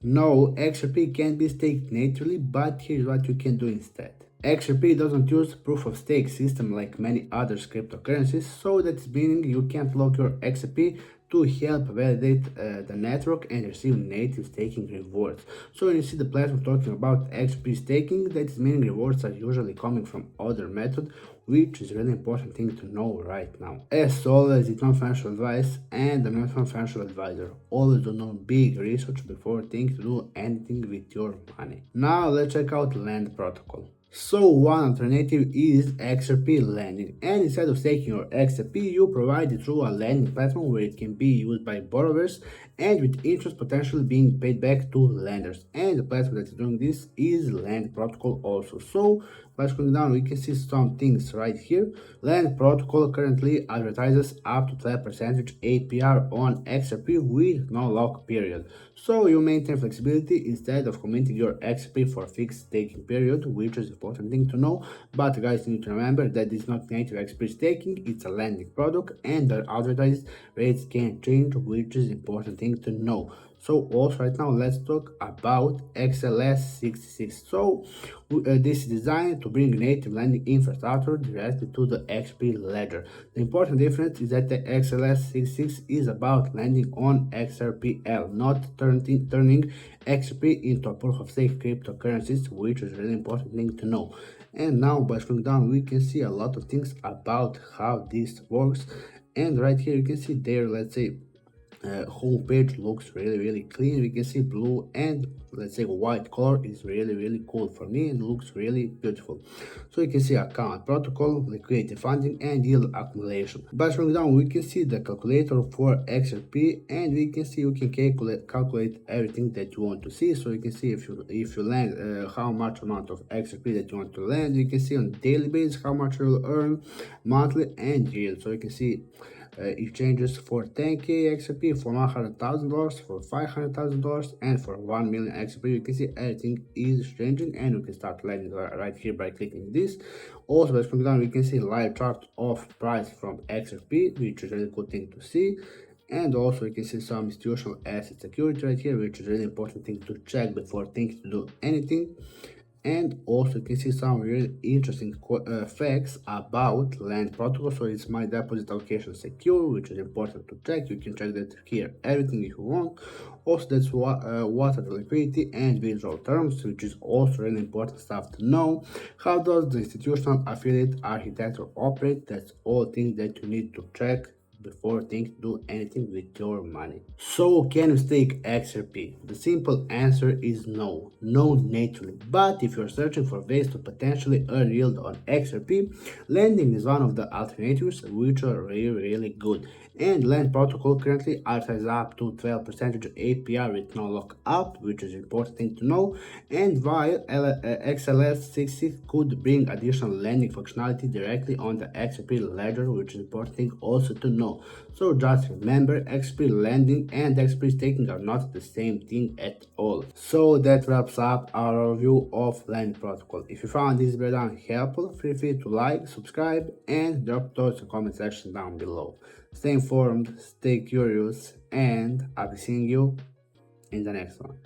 No, XRP can be staked natively, but here's what you can do instead. XRP doesn't use proof of stake system like many other cryptocurrencies, so that's meaning you can't lock your XRP to help validate the network and receive native staking rewards. So when you see the platform talking about XRP staking, that is meaning rewards are usually coming from other method, which is really important thing to know right now. As always, it's not financial advice and I'm not a financial advisor. Always do no big research before thinking to do anything with your money. Now let's check out Land Protocol. So one alternative is XRP lending, and instead of taking your XRP, you provide it through a lending platform where it can be used by borrowers and with interest potentially being paid back to lenders. And the platform that is doing this is Land Protocol also. So by scrolling down, we can see some things right here. Land Protocol currently advertises up to 12% APR on XRP with no lock period. So you maintain flexibility instead of committing your XP for a fixed staking period, which is an important thing to know. But guys, you need to remember that it's not native XP staking, it's a lending product and the advertised rates can change, which is an important thing to know. So also right now let's talk about XLS66. So this is designed to bring native lending infrastructure directly to the XP ledger. The important difference is that the XLS66 is about lending on XRPL, not turning XRP into a proof of stake cryptocurrencies, which is really important thing to know. And now by scrolling down, we can see a lot of things about how this works. And right here, you can see there, let's say, homepage looks really clean. We can see blue and let's say white color is really cool for me and looks really beautiful. So you can see account protocol, liquidity funding and yield accumulation. By scrolling down, we can see the calculator for XRP and we can see you can calculate everything that you want to see. So you can see if you land how much amount of XRP that you want to land. You can see on daily basis how much you'll earn monthly and yield. So you can see it changes for 10k XRP, for $100,000, for $500,000, and for 1 million XRP. You can see everything is changing, and you can start learning right here by clicking this. Also, by scrolling down, we can see live chart of price from XRP, which is a really good thing to see. And also you can see some institutional asset security right here, which is a really important thing to check before thinking to do anything. And also you can see some really interesting facts about Land Protocol. So it's my deposit allocation secure, which is important to check. You can check that here everything if you want. Also that's what are the liquidity and withdrawal terms, which is also really important stuff to know. How does the institutional affiliate architecture operate? That's all things that you need to check before thinking to do anything with your money. So can you stake XRP? The simple answer is no, no naturally. But if you're searching for ways to potentially earn yield on XRP, lending is one of the alternatives which are really good. And Land Protocol currently offers up to 12% APR with no lockup, which is important thing to know. And while XLS60 could bring additional lending functionality directly on the XRP ledger, which is important thing also to know. So just remember, XP lending and XP staking are not the same thing at all. So that wraps up our review of Land Protocol. If you found this breakdown helpful, feel free to like, subscribe, and drop thoughts in the comment section down below. Stay informed, stay curious, and I'll be seeing you in the next one.